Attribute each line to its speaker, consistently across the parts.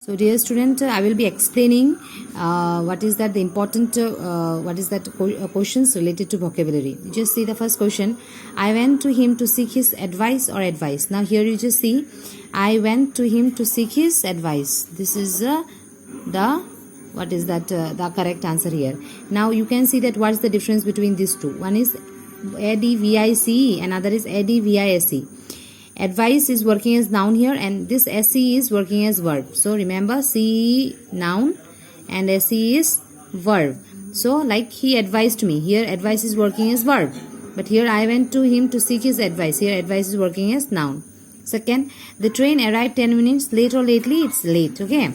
Speaker 1: So dear student, I will be explaining what is that the important questions related to vocabulary. You just see the first question. I went to him to seek his advice or advice. Now here you just see I went to him to seek his advice. This is the correct answer here. Now you can see that what is the difference between these two. One is advice, another is advice. Advice is working as noun here and this se is working as verb. So remember, ce noun and se is verb. So like he advised me, here advice is working as verb, but here I went to him to seek his advice, here advice is working as noun. Second, the train arrived 10 minutes late or lately, it's late. Okay,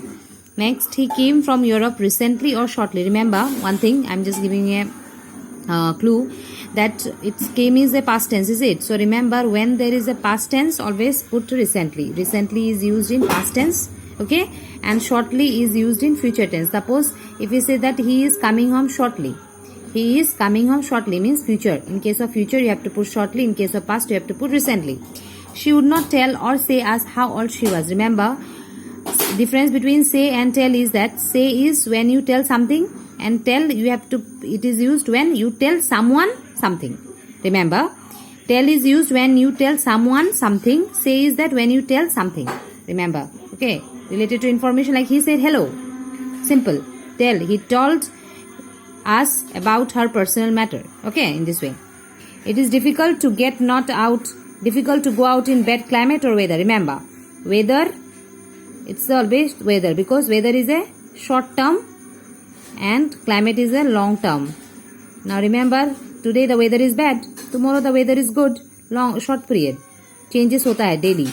Speaker 1: next, he came from Europe recently or shortly. Remember one thing, I'm just giving a clue that it came is a past tense, is it? So remember, when there is a past tense, always put recently. Recently is used in past tense, okay, and shortly is used in future tense. Suppose if we say that he is coming home shortly, he is coming home shortly means future. In case of future you have to put shortly, in case of past you have to put recently. She would not tell or say us how old she was. Remember, difference between say and tell is that say is when you tell something, and tell you have to, it is used when you tell someone something. Remember, tell is used when you tell someone something, say is that when you tell something. Remember, okay, related to information, like he said hello, simple. Tell, he told us about her personal matter. Okay, in this way. It is difficult to get not out, difficult to go out in bad climate or weather. Remember, weather, it's always weather, because weather is a short term and climate is a long term. Now remember, today the weather is bad, tomorrow the weather is good, long short period, changes hota hai daily.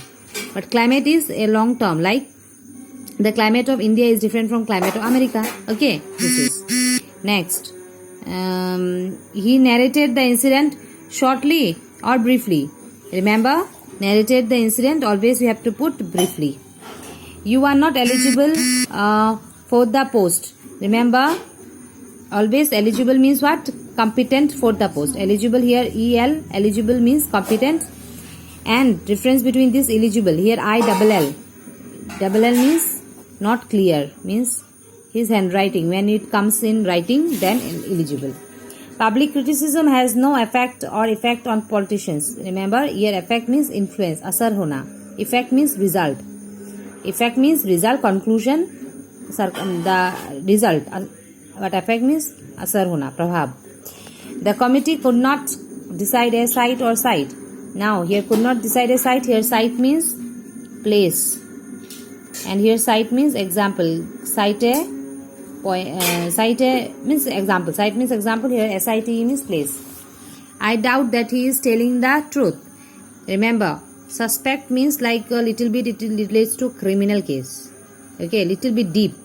Speaker 1: But climate is a long term, like the climate of India is different from climate of America. Okay, this is next. He narrated the incident shortly or briefly. Remember, narrated the incident, always you have to put briefly. You are not eligible for the post. Remember, always eligible means what? Competent for the post. Eligible here, el, eligible means competent. And difference between this eligible, here I double L. Double L means not clear, means his handwriting. When it comes in writing, then eligible. Public criticism has no effect on politicians. Remember, here effect means influence, asar hona. Effect means result. Effect means result, conclusion, the result. But effect means asar hona, prabhav. The committee could not decide a site or site. Now here could not decide a site, here site means place, and here site means example. Site means example. Site means example, here site means place. I doubt that he is telling the truth. Remember, suspect means like a little bit, it relates to criminal case. Okay, little bit deep.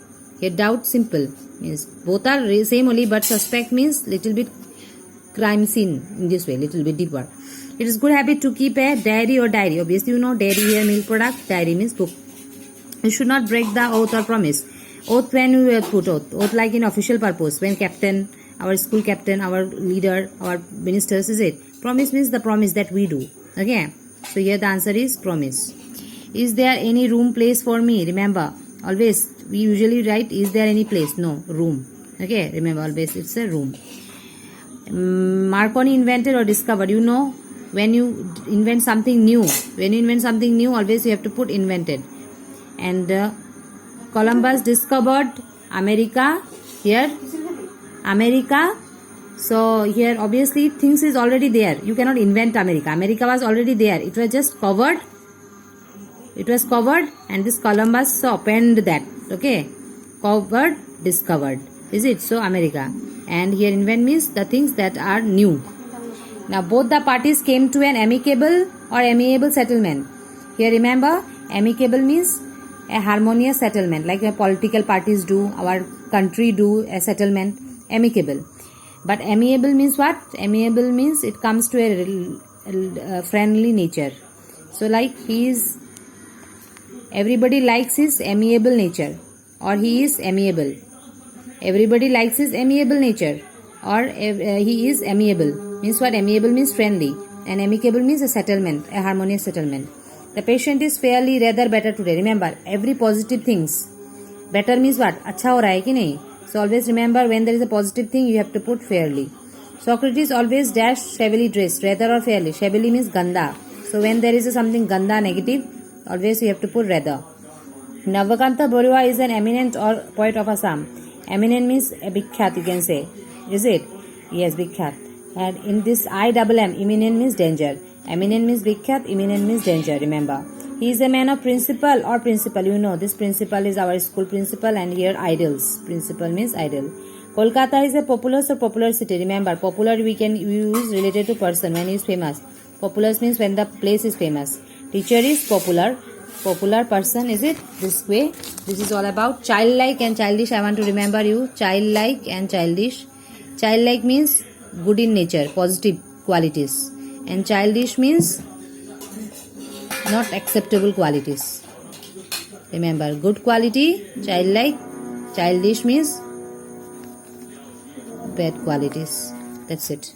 Speaker 1: Here doubt simple, means both are same only, but suspect means little bit crime scene, in this way, little bit deeper. It is good habit to keep a diary or diary. Obviously you know, dairy here milk product, diary means book. You should not break the oath or promise. Oath, when you will put oath like in official purpose, when captain, our school captain, our leader, our ministers, is it? Promise means the promise that we do. Okay, so here the answer is promise. Is there any room, place for me? Remember, always we usually write, is there any place? No, room. Okay, remember, always it's a room. Marconi invented or discovered. You know, when you invent something new, always you have to put invented. And Columbus discovered America. Here America. So here obviously things is already there. You cannot invent America. America was already there. It was just covered. It was covered, and this Columbus opened that. Okay, covered, discovered, is it? So America. And here invent means the things that are new. Now both the parties came to an amicable or amiable settlement. Here remember, amicable means a harmonious settlement, like the political parties do, our country do a settlement, amicable. But amiable means what? Amiable means it comes to a friendly nature. So like he is, everybody likes his amiable nature, or he is amiable. Everybody likes his amiable nature, or he is amiable. Means what? Amiable means friendly, and amicable means a settlement, a harmonious settlement. The patient is fairly rather better today. Remember, every positive things better means what? अच्छा हो रहा है कि नहीं? So always remember, when there is a positive thing, you have to put fairly. Socrates always dash shabbily dressed, rather or fairly. Shabbily means ganda. So when there is something ganda, negative, always you have to put rather. Navakanta Barua is an eminent or poet of Assam. Eminent means bikhyat, you can say. Is it? Yes, bikhyat. And in this IMM, eminent means danger. Eminent means bikhyat, eminent means danger, remember. He is a man of principle or principle. You know, this principle is our school principle, and here idols. Principle means idol. Kolkata is a populous or popular city. Remember, popular we can use related to person when he is famous. Populous means when the place is famous. Teacher is popular. Popular person, is it? This way. This is all about childlike and childish. I want to remember you. Childlike and childish. Childlike means good in nature, positive qualities. And childish means not acceptable qualities. Remember, good quality, childlike. Childish means bad qualities. That's it.